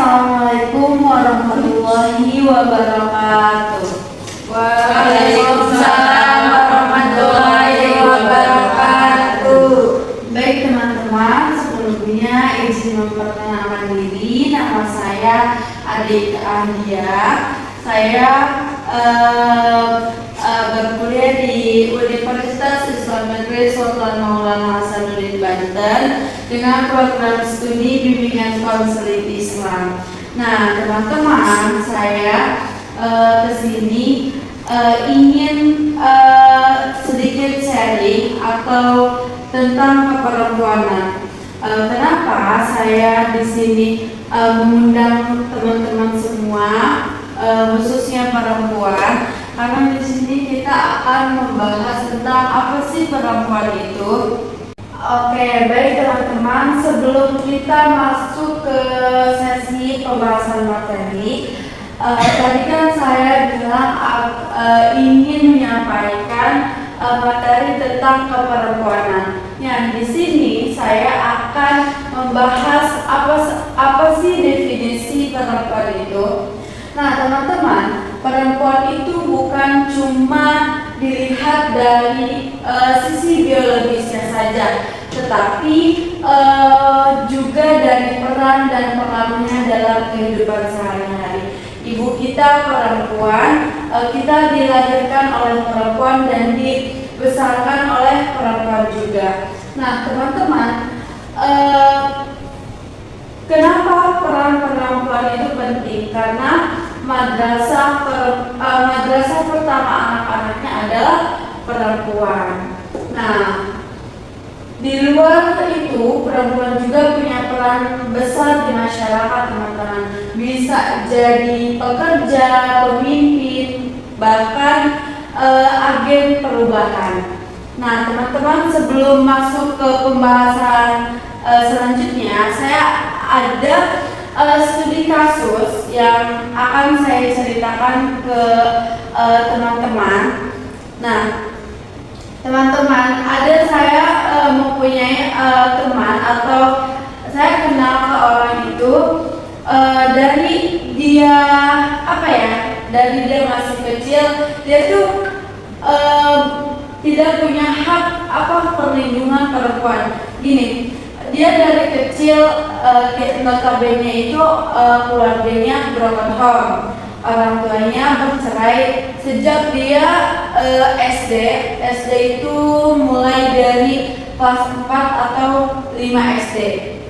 Assalamualaikum warahmatullahi wabarakatuh. Waalaikumsalam warahmatullahi wabarakatuh. Baik teman-teman, sebelumnya izin memperkenalkan diri. Nama saya Adik Andia. Saya berkuliah di Universitas Islam Negeri Sultan Maulana Hasanuddin Banten dengan program studi bimbingan konseling Islam. Nah, teman-teman, saya kesini ingin sedikit sharing atau tentang keperempuanan. Kenapa saya di sini mengundang teman-teman semua, khususnya perempuan? Karena di sini kita akan membahas tentang apa sih perempuan itu. Oke, baik teman-teman, sebelum kita masuk ke sesi pembahasan materi, tadi kan saya bilang ingin menyampaikan materi tentang keperempuanan. Yang di sini saya akan membahas apa sih definisi perempuan itu. Nah, teman-teman, perempuan itu bukan cuma dilihat dari sisi biologisnya saja, tetapi juga dari peran dan pengaruhnya dalam kehidupan sehari-hari. Ibu kita perempuan, kita dilahirkan oleh perempuan dan dibesarkan oleh perempuan juga. Nah, teman-teman, kenapa peran perempuan itu penting? Karena madrasah pertama anak-anaknya adalah perempuan. Nah, di luar itu perempuan juga punya peran besar di masyarakat, teman-teman. Bisa jadi pekerja, pemimpin, bahkan agen perubahan. Nah, teman-teman, sebelum masuk ke pembahasan selanjutnya, saya ada studi kasus yang akan saya ceritakan ke teman-teman. Nah, teman-teman, saya mempunyai teman atau saya kenal ke orang itu dari dia dari dia masih kecil, dia tuh tidak punya hak perlindungan perempuan. Gini, dia dari kecil notabene itu keluarganya broken home. Orang tuanya bercerai sejak dia SD itu mulai dari kelas 4 atau 5 SD.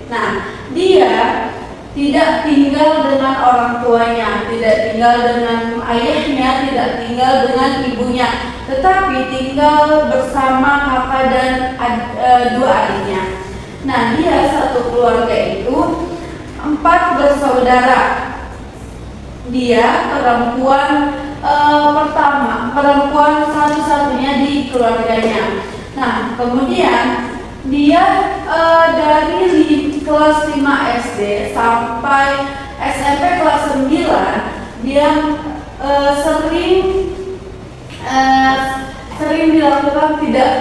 Nah, dia tidak tinggal dengan orang tuanya, tidak tinggal dengan ayahnya, tidak tinggal dengan ibunya, tetapi tinggal bersama kakak dan dua adiknya. Nah, dia satu keluarga itu 4 bersaudara. Dia perempuan perempuan satu-satunya di keluarganya. Nah, kemudian dia dari kelas 5 SD sampai SMP kelas 9 dia sering dilakukan tidak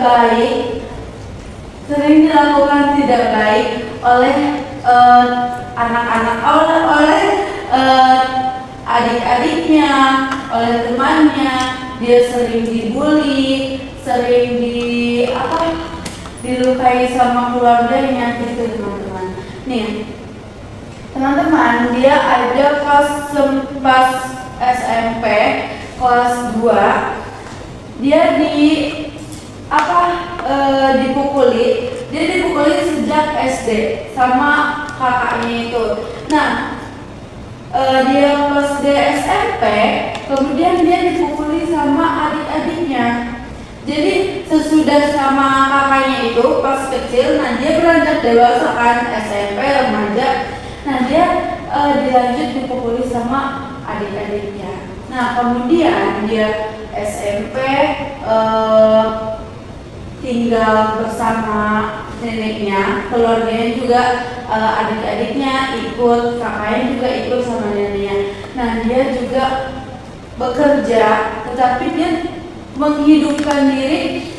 baik oleh anak-anak, oleh adik-adiknya, oleh temannya. Dia sering dibully, sering dilukai sama keluarganya gitu, teman-teman. Nih, teman-teman, dia ada pas SMP kelas 2 dia dipukuli sejak SD sama kakaknya itu. Nah, dia pas di SMP, kemudian dia dipukuli sama adik-adiknya. Jadi sesudah sama kakaknya itu pas kecil, nah dia beranjak dewasa kan, SMP, remaja. Nah, dia dilanjut dipukuli sama adik-adiknya. Nah, kemudian dia SMP tinggal bersama neneknya, keluarganya juga adik-adiknya ikut, kakaknya juga ikut sama neneknya. Nah, dia juga bekerja, tetapi dia menghidupkan diri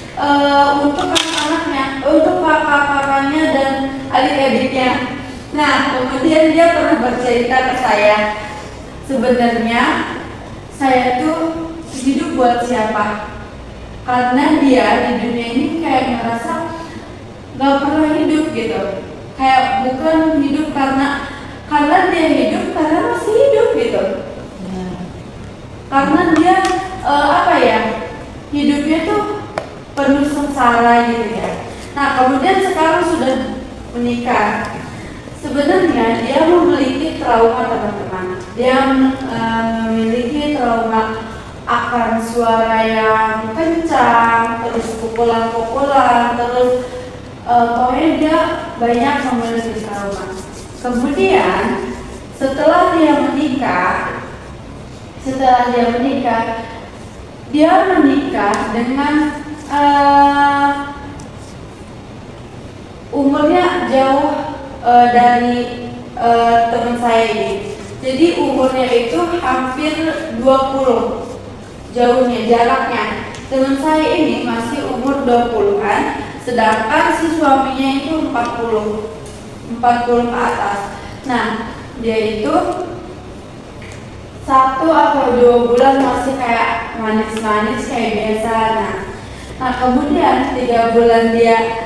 untuk anak-anaknya, untuk kakak-kakaknya dan adik-adiknya. Nah, kemudian dia pernah bercerita ke saya, sebenarnya saya tuh hidup buat siapa? Karena dia di dunia ini kayak ngerasa gak pernah hidup gitu. Kayak bukan hidup karena dia hidup, karena masih hidup gitu. Karena dia hidupnya tuh penuh sengsara gitu ya. Nah, kemudian sekarang sudah menikah. Sebenarnya dia memiliki trauma, teman-teman. Dia memiliki trauma akan suara yang kencang, terus pukulan-pukulan, terus pokoknya dia banyak memiliki trauma. Kemudian setelah dia menikah, dia menikah dengan umurnya jauh dari teman saya ini. Jadi umurnya itu hampir 20, jauhnya, jaraknya. Teman saya ini masih umur 20-an, sedangkan si suaminya itu 40 ke atas. Nah, dia itu 1 atau 2 bulan masih kayak manis-manis kayak biasa. Nah kemudian 3 bulan dia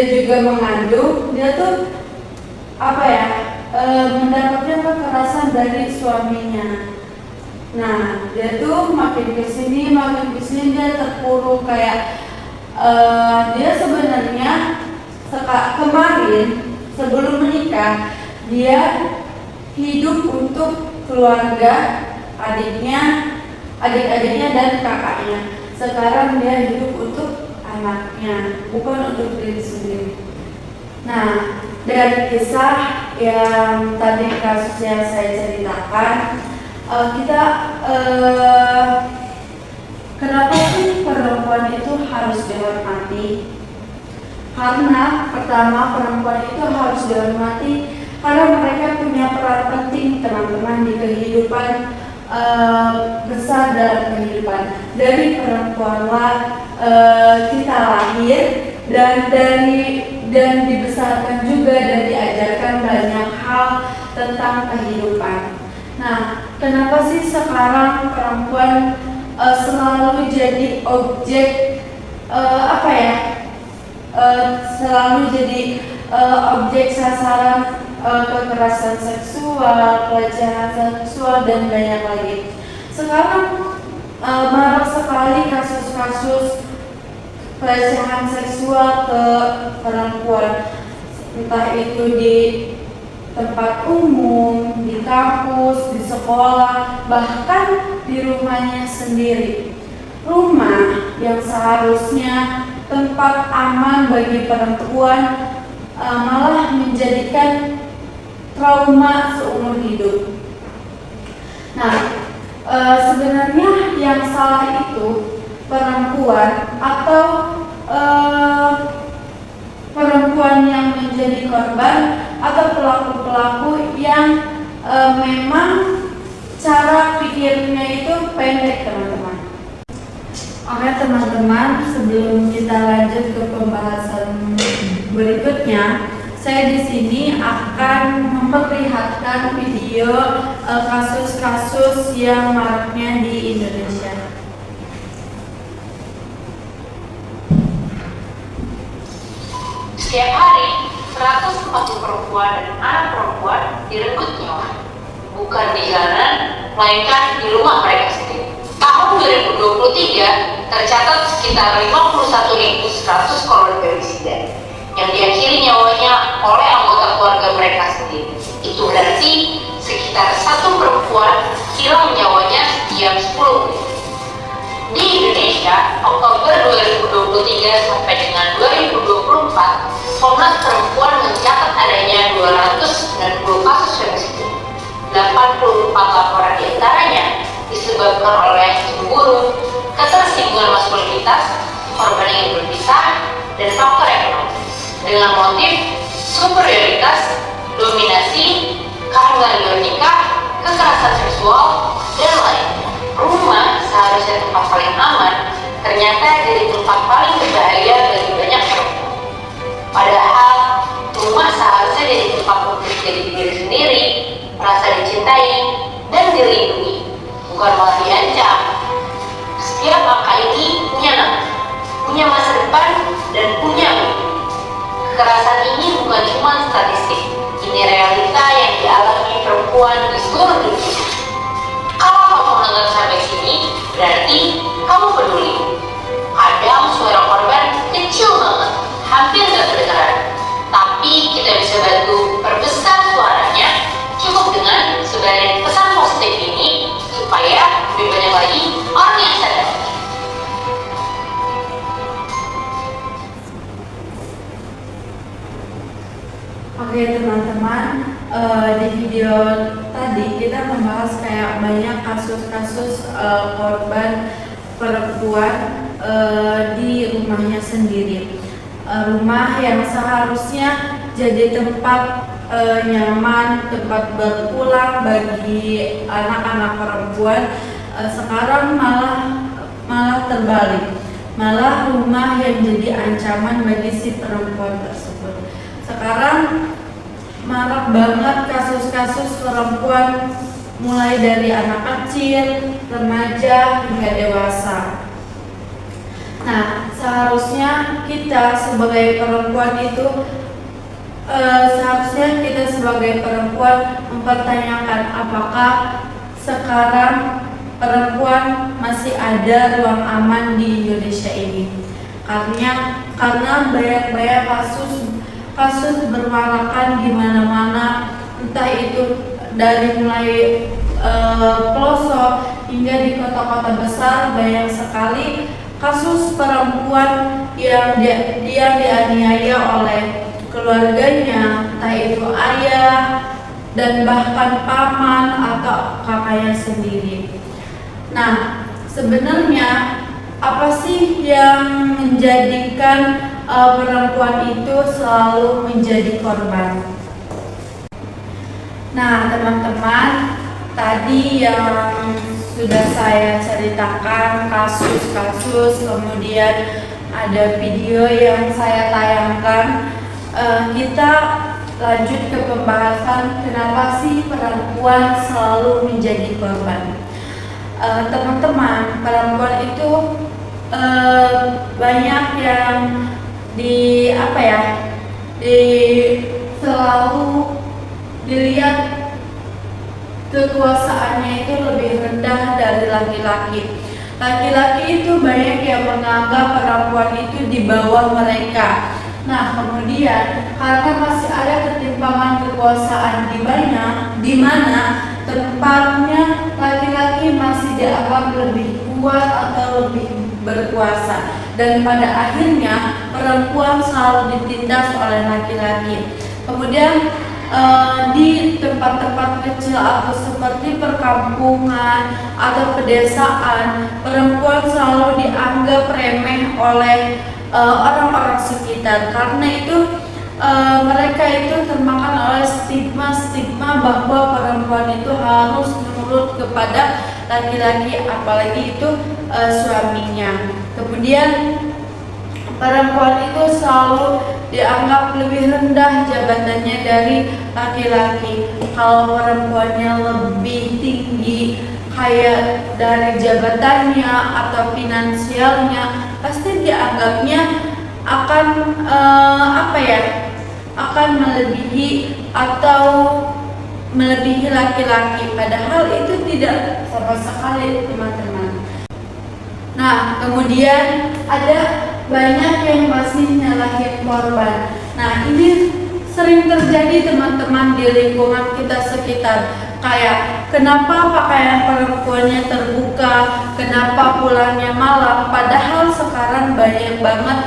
juga mengandung, dia tuh mendapatkan kekerasan dari suaminya. Nah, dia tuh makin kesini dia terpuruk kayak dia sebenarnya kemarin sebelum menikah dia hidup untuk keluarga, adik-adiknya dan kakaknya. Sekarang dia hidup untuk anaknya, bukan untuk diri sendiri. Nah, dari kisah yang tadi kasus yang saya ceritakan, kenapa sih perempuan itu harus dihormati? Karena pertama, perempuan itu harus dihormati karena mereka punya peran penting, teman-teman, di kehidupan besar dalam kehidupan. Dari perempuanlah kita lahir dan dibesarkan juga dan diajarkan banyak hal tentang kehidupan. Nah, kenapa sih sekarang perempuan selalu jadi objek selalu jadi objek sasaran kekerasan seksual, pelecehan seksual, dan banyak lagi. Sekarang marak sekali kasus-kasus pelecehan seksual ke perempuan, entah itu di tempat umum, di kampus, di sekolah, bahkan di rumahnya sendiri. Rumah yang seharusnya tempat aman bagi perempuan malah menjadikan trauma seumur hidup. Nah, sebenarnya yang salah itu perempuan atau perempuan yang menjadi korban atau pelaku-pelaku yang memang cara pikirnya itu pendek, teman-teman. Oke teman-teman, sebelum kita lanjut ke pembahasan berikutnya, saya di sini akan memperlihatkan video kasus-kasus yang maraknya di Indonesia. Setiap hari, 140 perempuan dan anak perempuan direnggut nyawa, bukan di jalanan, melainkan di rumah mereka sendiri. Tahun 2023 tercatat sekitar 51.100 korban femisida yang diakhiri nyawanya oleh anggota keluarga mereka sendiri. Itu berarti sekitar 1 perempuan hilang nyawanya setiap 10 menit. Di Indonesia, Oktober 2023 sampai dengan 2024, Komnas Perempuan mencatat adanya 290 kasus femisida. 84 laporan diantaranya disebabkan oleh cemburu, ketersinggungan maskulinitas, korban yang berpisah, dan faktor ekonomi dengan motif superioritas, dominasi, kehamilan luar nikah, kekerasan seksual, dan lainnya. Rumah seharusnya tempat paling aman, ternyata jadi tempat paling berbahaya bagi banyak perempuan. Padahal rumah seharusnya jadi tempat bukan malah diancam. Setiap angka ini punya masa depan dan punya mimpi. Kekerasan ini bukan cuma statistik, ini realita yang dialami perempuan di seluruh dunia. Kalau kamu mendengar sampai sini, berarti kamu peduli. Kadang suara korban kecil banget, hampir gak kedengaran. Tapi kita bisa bantu perbesar suaranya, cukup dengan sebarin pesan positif ini supaya lebih banyak lagi orang yang sadar. Oke teman-teman, di video tadi kita membahas kayak banyak kasus-kasus korban perempuan di rumahnya sendiri. Rumah yang seharusnya jadi tempat nyaman, tempat berpulang bagi anak-anak perempuan, sekarang malah terbalik, malah rumah yang jadi ancaman bagi si perempuan tersebut. Sekarang marak banget kasus-kasus perempuan mulai dari anak kecil, remaja hingga dewasa. Nah, seharusnya kita sebagai perempuan itu mempertanyakan apakah sekarang perempuan masih ada ruang aman di Indonesia ini. Karena banyak kasus bermarakan di mana-mana, entah itu dari mulai pelosok hingga di kota-kota besar. Banyak sekali kasus perempuan yang dianiaya oleh keluarganya, entah itu ayah dan bahkan paman atau kakaknya sendiri. Nah, sebenarnya apa sih yang menjadikan perempuan itu selalu menjadi korban? Nah, teman-teman, tadi yang sudah saya ceritakan kasus-kasus, kemudian ada video yang saya tayangkan. Kita lanjut ke pembahasan kenapa sih perempuan selalu menjadi korban. Teman-teman, perempuan itu banyak yang selalu dilihat kekuasaannya itu lebih rendah dari laki-laki. Laki-laki itu banyak yang menganggap perempuan itu di bawah mereka. Nah, kemudian karena masih ada ketimpangan kekuasaan di mana tempatnya laki-laki masih dianggap lebih kuat atau lebih berkuasa, dan pada akhirnya perempuan selalu ditindas oleh laki-laki. Kemudian di tempat-tempat kecil atau seperti perkampungan atau pedesaan, perempuan selalu dianggap remeh oleh orang-orang sekitar. Karena itu mereka itu termakan oleh stigma bahwa perempuan itu harus menurut kepada laki-laki, apalagi itu suaminya. Kemudian perempuan itu selalu dianggap lebih rendah jabatannya dari laki-laki. Kalau perempuannya lebih tinggi kayak dari jabatannya atau finansialnya, pasti dianggapnya akan akan melebihi atau melebihi laki-laki, padahal itu tidak sama sekali, teman-teman. Nah, kemudian ada banyak yang masih nyalahin korban. Nah, ini sering terjadi, teman-teman, di lingkungan kita sekitar. Kayak kenapa pakaian perempuannya terbuka, kenapa pulangnya malam, padahal sekarang banyak banget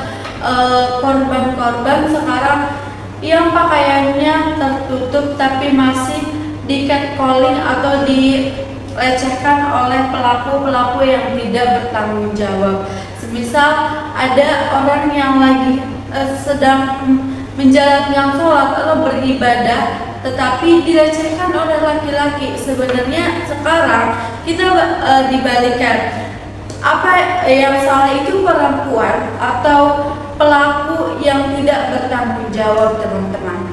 korban-korban sekarang yang pakaiannya tertutup tapi masih di catcalling atau dilecehkan oleh pelaku-pelaku yang tidak bertanggung jawab. Semisal ada orang yang lagi sedang menjalankan sholat atau beribadah, tetapi dilecehkan oleh laki-laki. Sebenarnya sekarang kita dibalikan, apa yang salah itu perempuan atau pelaku yang tidak bertanggung jawab, teman-teman.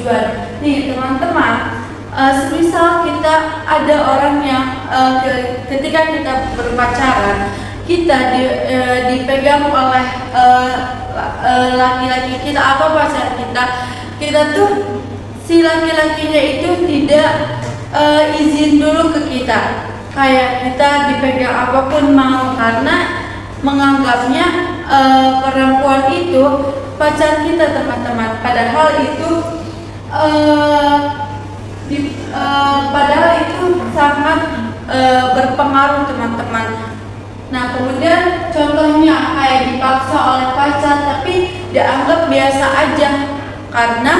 tujuan. Nih teman-teman, semisal kita ada orang yang ketika kita berpacaran, kita dipegang oleh laki-laki kita atau pacar kita tuh si laki-lakinya itu tidak izin dulu ke kita, kayak kita dipegang apapun mau, karena menganggapnya perempuan itu pacar kita teman-teman. Padahal itu sangat berpengaruh teman-teman. Nah kemudian contohnya kayak dipaksa oleh pacar tapi dianggap biasa aja karena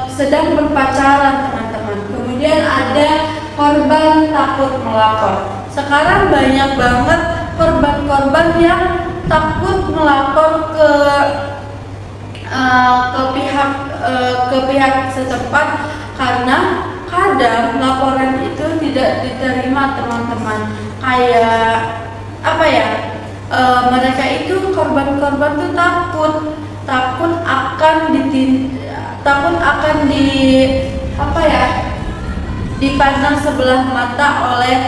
sedang berpacaran teman-teman. Kemudian ada korban takut melapor. Sekarang banyak banget korban-korban yang takut melapor ke pihak setempat karena kadang laporan itu tidak diterima teman-teman. Kayak apa ya? Mereka itu korban-korban tuh takut akan dipandang sebelah mata oleh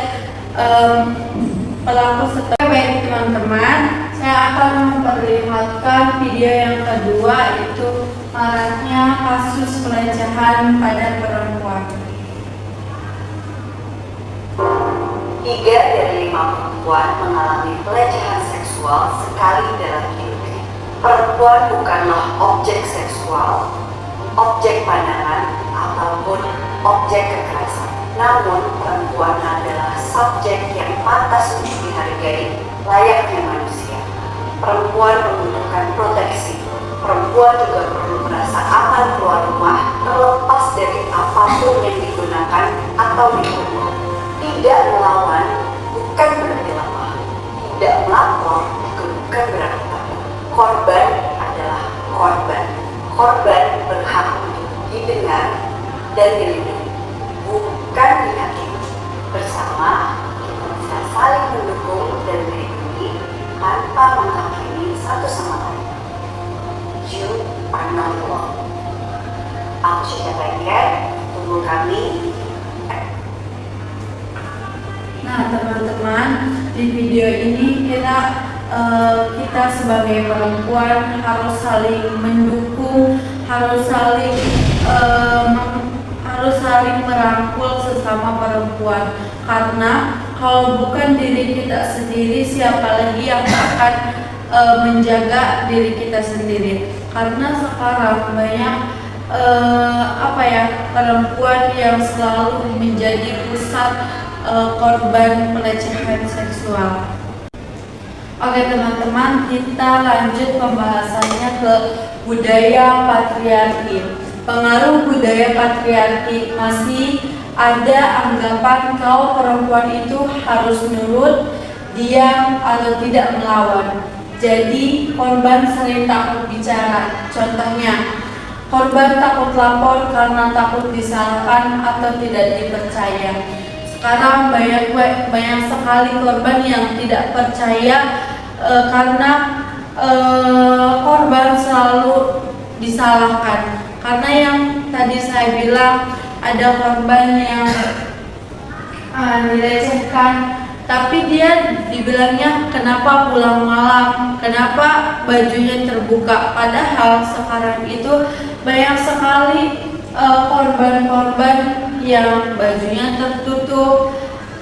pelaku setempat. Baik teman-teman, saya akan memperlihatkan video yang kedua, yaitu maraknya kasus pelecehan pada perempuan. 3 dari 5 perempuan mengalami pelecehan seksual sekali dalam hidupnya. Perempuan bukanlah objek seksual, objek pandangan, ataupun objek kekerasan. Namun, perempuan adalah subjek yang pantas untuk dihargai layaknya manusia. Perempuan membutuhkan proteksi. Perempuan juga perlu merasa aman keluar rumah, terlepas dari apapun yang digunakan atau diperbuat. Tidak melawan bukan berarti lemah. Tidak melapor bukan berarti takut. Korban adalah korban. Korban berhak untuk didengar dan dilindungi, bukan dihakimi. Bersama kita bisa saling mendukung dan melindungi tanpa menghakimi satu sama lain. You are not alone. Aku Syeda Baiker, tunggu kami. Nah teman-teman, di video ini kita sebagai perempuan harus saling mendukung, harus saling merangkul sesama perempuan. Karena kalau bukan diri kita sendiri, siapa lagi yang akan menjaga diri kita sendiri? Karena sekarang banyak perempuan yang selalu menjadi pusat korban pelecehan seksual. Oke teman-teman, kita lanjut pembahasannya ke budaya patriarki. Pengaruh budaya patriarki, masih ada anggapan kalau perempuan itu harus nurut, diam, atau tidak melawan. Jadi korban sering takut bicara. Contohnya, korban takut lapor karena takut disalahkan atau tidak dipercaya. Sekarang banyak sekali korban yang tidak percaya karena korban selalu disalahkan. Karena yang tadi saya bilang, ada korban yang dilecehkan, tapi dia dibilangnya kenapa pulang malam, kenapa bajunya terbuka. Padahal sekarang itu banyak sekali korban-korban yang bajunya tertutup,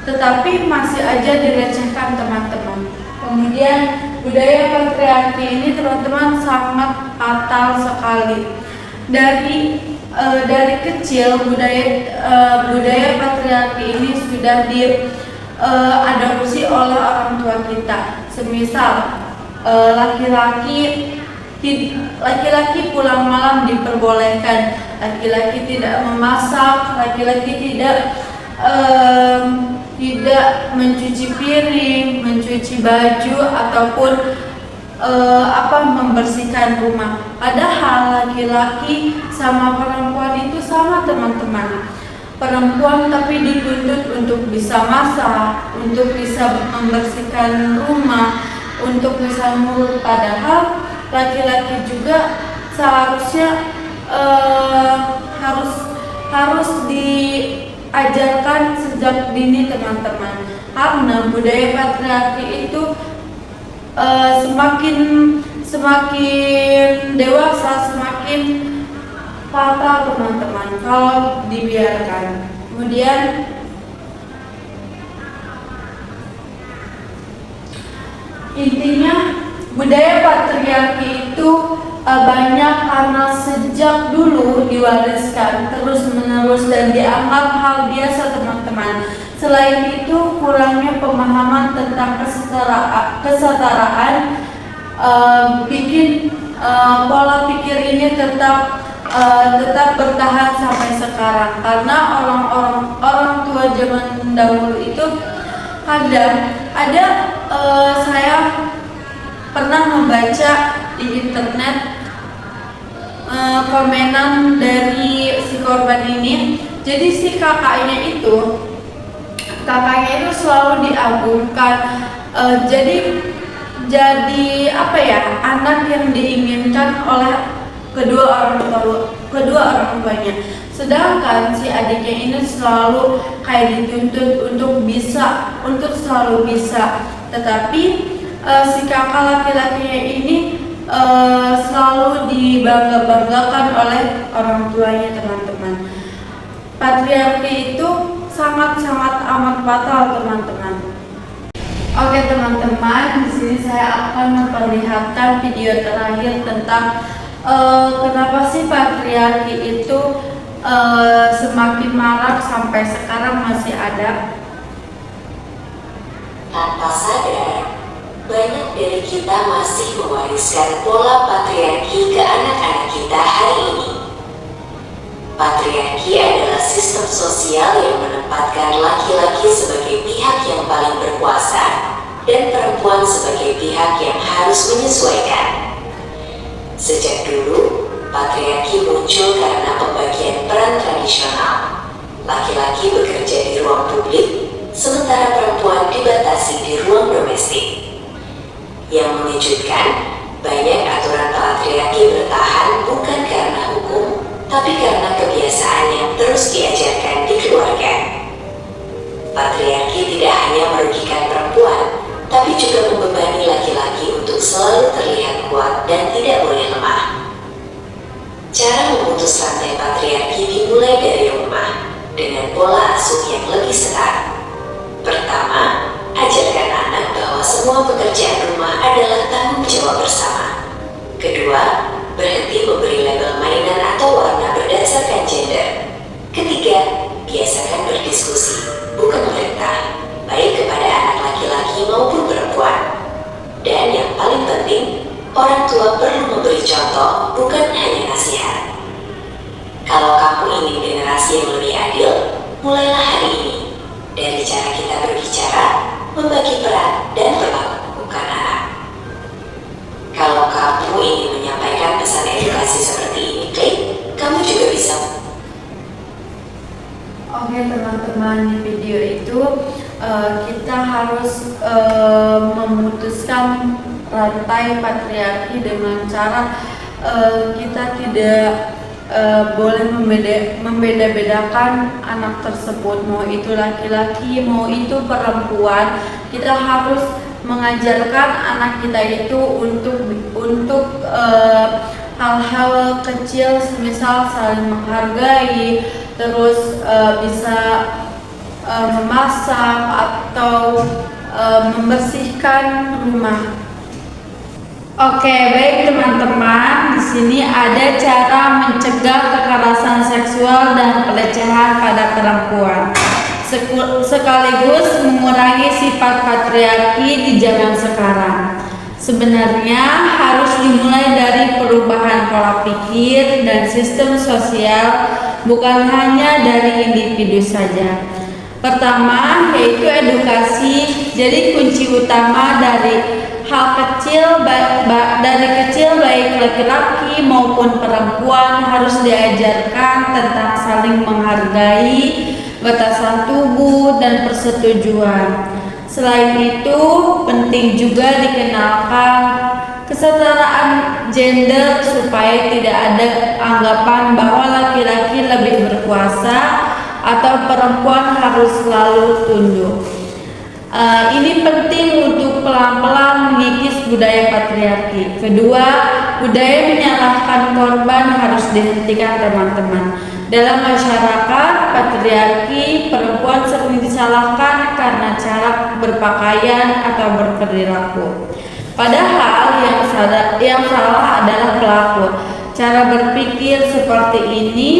tetapi masih aja dilecehkan teman-teman. Kemudian budaya patriarki ini teman-teman sangat fatal sekali. Dari kecil budaya patriarki ini sudah diadopsi oleh orang tua kita. Semisal laki-laki pulang malam diperbolehkan, laki-laki tidak memasak, laki-laki tidak mencuci piring, mencuci baju, ataupun membersihkan rumah. Padahal laki-laki sama perempuan itu sama teman-teman. Perempuan tapi dituntut untuk bisa masak, untuk bisa membersihkan rumah, untuk bisa nurut. Padahal laki-laki juga seharusnya harus diajarkan sejak dini teman-teman, karena budaya patriarki itu semakin dewasa semakin fatal teman-teman kalau dibiarkan. Kemudian intinya budaya patriarki itu banyak karena sejak dulu diwariskan terus-menerus dan dianggap hal biasa teman-teman. Selain itu kurangnya pemahaman tentang kesetaraan bikin pola pikir ini tetap bertahan sampai sekarang, karena orang tua zaman dahulu itu kadang ada saya pernah membaca di internet komenan dari si korban ini. Jadi si kakaknya itu selalu diagungkan, jadi apa ya, anak yang diinginkan oleh kedua orang tuanya. Sedangkan si adiknya ini selalu kayak dituntut untuk selalu bisa, tetapi si kakak laki-lakinya ini selalu dibangga-banggakan oleh orang tuanya teman-teman. Patriarki itu sangat-sangat amat fatal teman-teman. Oke teman-teman, di sini saya akan memperlihatkan video terakhir tentang kenapa sih patriarki itu semakin marak sampai sekarang masih ada. Tanpa sadar, banyak dari kita masih mewariskan pola patriarki ke anak-anak kita hari ini. Patriarki adalah sistem sosial yang menempatkan laki-laki sebagai pihak yang paling berkuasa dan perempuan sebagai pihak yang harus menyesuaikan. Sejak dulu, patriarki muncul karena pembagian peran tradisional. Laki-laki bekerja di ruang publik, sementara perempuan dibatasi di ruang domestik. Yang mengejutkan, banyak aturan patriarki bertahan bukan karena hukum, tapi karena kebiasaan yang terus diajarkan di keluarga. Patriarki tidak hanya merugikan perempuan, tapi juga membebani laki-laki untuk selalu terlihat kuat dan tidak boleh lemah. Cara memutus rantai patriarki dimulai dari rumah, dengan pola asuh yang lebih sehat. Pertama, ajarkan anak bahwa semua pekerjaan rumah adalah tanggung jawab bersama. Kedua, berhenti memberi label mainan atau warna berdasarkan gender. Ketiga, biasakan berdiskusi, bukan memerintah, baik kepada anak laki-laki maupun perempuan. Dan yang paling penting, orang tua perlu memberi contoh, bukan hanya nasihat. Kalau kamu ingin generasi yang lebih adil, mulailah hari ini. Dari cara kita berbicara, membagi peran, dan perlakukan anak. Kalau kamu ingin menyampaikan pesan edukasi seperti ini, klik, kamu juga bisa. Oke teman-teman, di video itu kita harus memutuskan rantai patriarki dengan cara kita tidak boleh membeda-bedakan anak tersebut, mau itu laki-laki, mau itu perempuan. Kita harus mengajarkan anak kita itu untuk hal-hal kecil, semisal saling menghargai, terus bisa memasak atau membersihkan rumah. Oke, baik teman-teman, di sini ada cara mencegah kekerasan seksual dan pelecehan pada perempuan, sekaligus mengurangi sifat patriarki di zaman sekarang. Sebenarnya harus dimulai dari perubahan pola pikir dan sistem sosial, bukan hanya dari individu saja. Pertama, yaitu edukasi. Jadi kunci utama dari hal kecil, dari kecil baik laki-laki maupun perempuan harus diajarkan tentang saling menghargai, batasan tubuh, dan persetujuan. Selain itu, penting juga dikenalkan kesetaraan gender supaya tidak ada anggapan bahwa laki-laki lebih berkuasa atau perempuan harus selalu tunduk. Ini penting untuk pelan-pelan mengikis budaya patriarki. Kedua, budaya menyalahkan korban harus dihentikan, teman-teman. Dalam masyarakat patriarki, perempuan sering disalahkan karena cara berpakaian atau berperilaku. Padahal yang salah adalah pelaku. Cara berpikir seperti ini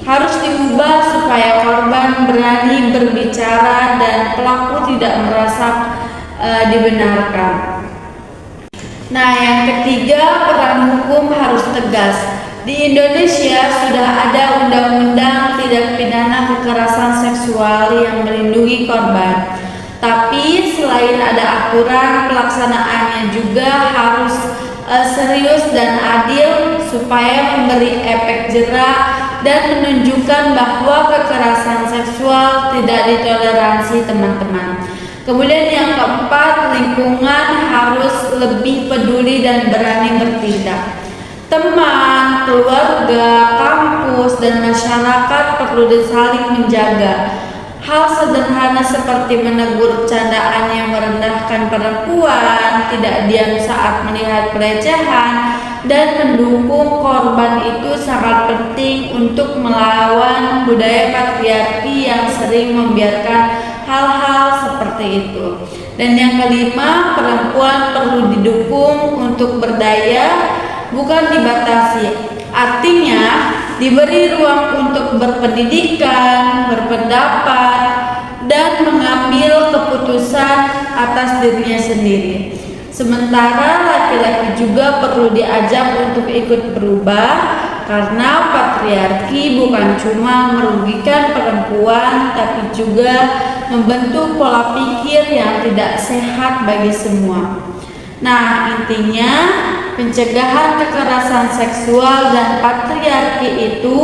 harus diubah supaya korban berani berbicara dan pelaku tidak merasa dibenarkan. Nah, yang ketiga, peran hukum harus tegas. Di Indonesia sudah ada undang-undang tindak pidana kekerasan seksual yang melindungi korban. Tapi selain ada aturan, pelaksanaannya juga harus serius dan adil supaya memberi efek jera dan menunjukkan bahwa kekerasan seksual tidak ditoleransi, teman-teman. Kemudian yang keempat, lingkungan harus lebih peduli dan berani bertindak. Teman, keluarga, kampus, dan masyarakat perlu saling menjaga. Hal sederhana seperti menegur candaan yang merendahkan perempuan, tidak diam saat melihat pelecehan, dan mendukung korban itu sangat penting untuk melawan budaya patriarki yang sering membiarkan hal-hal seperti itu. Dan yang kelima, perempuan perlu didukung untuk berdaya, bukan dibatasi. Artinya, diberi ruang untuk berpendidikan, berpendapat, dan mengambil keputusan atas dirinya sendiri. Sementara laki-laki juga perlu diajak untuk ikut berubah, karena patriarki bukan cuma merugikan perempuan, tapi juga membentuk pola pikir yang tidak sehat bagi semua. Nah, intinya pencegahan kekerasan seksual dan patriarki itu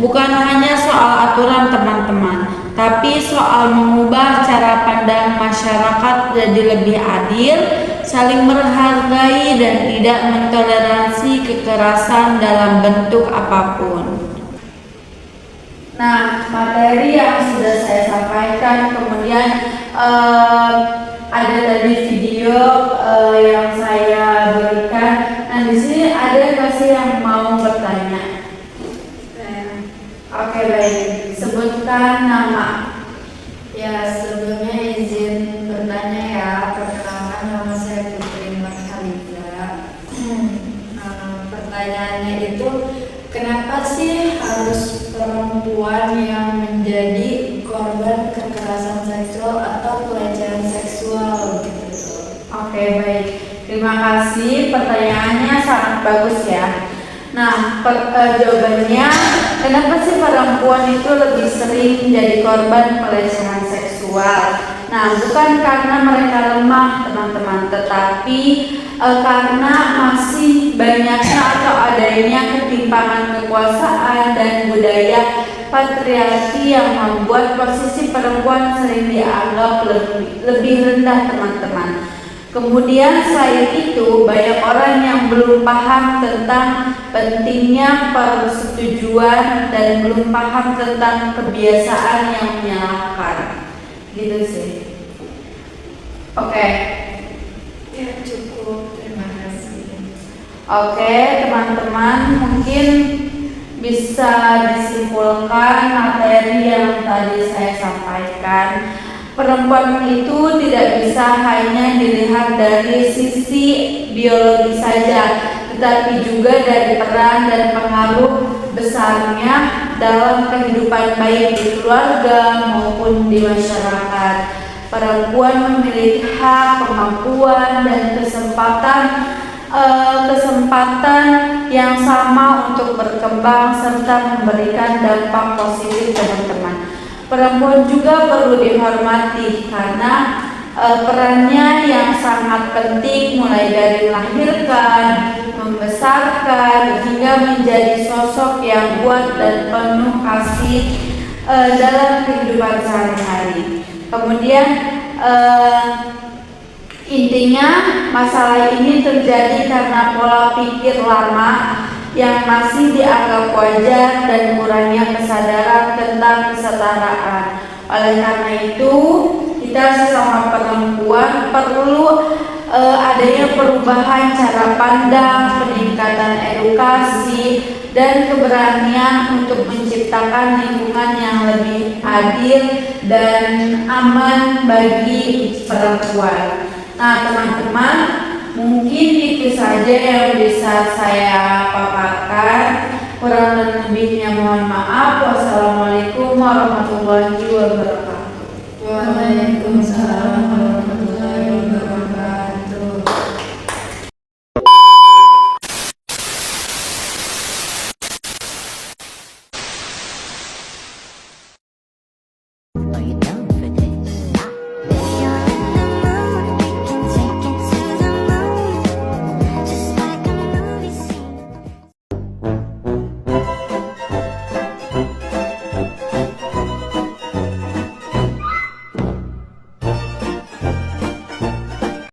bukan hanya soal aturan, teman-teman, tapi soal mengubah cara pandang masyarakat jadi lebih adil, saling menghargai, dan tidak mentoleransi kekerasan dalam bentuk apapun. Nah, materi yang sudah saya sampaikan, kemudian ada tadi video yang saya berikan. Nah, di sini ada masih yang mau bertanya? Oke, baik. Sebutkan nama. Ya, sebelumnya izin bertanya ya. Perkenalkan, nama saya Putri Marhaliza. Pertanyaannya itu, kenapa sih harus perempuan yang menjadi korban kekerasan seksual atau pelecehan seksual gitu? Oke, baik. Terima kasih, pertanyaannya sangat bagus ya. Nah, jawabannya, kenapa sih perempuan itu lebih sering menjadi korban pelecehan seksual? Nah, bukan karena mereka lemah, teman-teman, tetapi karena masih banyaknya atau adanya ketimpangan kekuasaan dan budaya patriarki yang membuat posisi perempuan sering dianggap lebih rendah, teman-teman. Kemudian selain itu, banyak orang yang belum paham tentang pentingnya persetujuan dan belum paham tentang kebiasaan yang menyalahkan. Gitu sih. Oke. Ya, cukup. Terima kasih. Oke, teman-teman, mungkin bisa disimpulkan materi yang tadi saya sampaikan. Perempuan itu tidak bisa hanya dilihat dari sisi biologi saja, tetapi juga dari peran dan pengaruh besarnya dalam kehidupan baik di keluarga maupun di masyarakat. Perempuan memiliki hak, kemampuan, dan kesempatan yang sama untuk berkembang serta memberikan dampak positif, teman-teman. Perempuan juga perlu dihormati karena perannya yang sangat penting, mulai dari melahirkan, membesarkan, hingga menjadi sosok yang kuat dan penuh kasih dalam kehidupan sehari-hari. Kemudian Intinya, masalah ini terjadi karena pola pikir lama yang masih dianggap wajar dan kurangnya kesadaran tentang kesetaraan. Oleh karena itu, kita sesama perempuan perlu adanya perubahan cara pandang, peningkatan edukasi, dan keberanian untuk menciptakan lingkungan yang lebih adil dan aman bagi perempuan. Nah, teman-teman, mungkin itu saja yang bisa saya paparkan. Kurang lebihnya mohon maaf. Wassalamualaikum warahmatullahi wabarakatuh.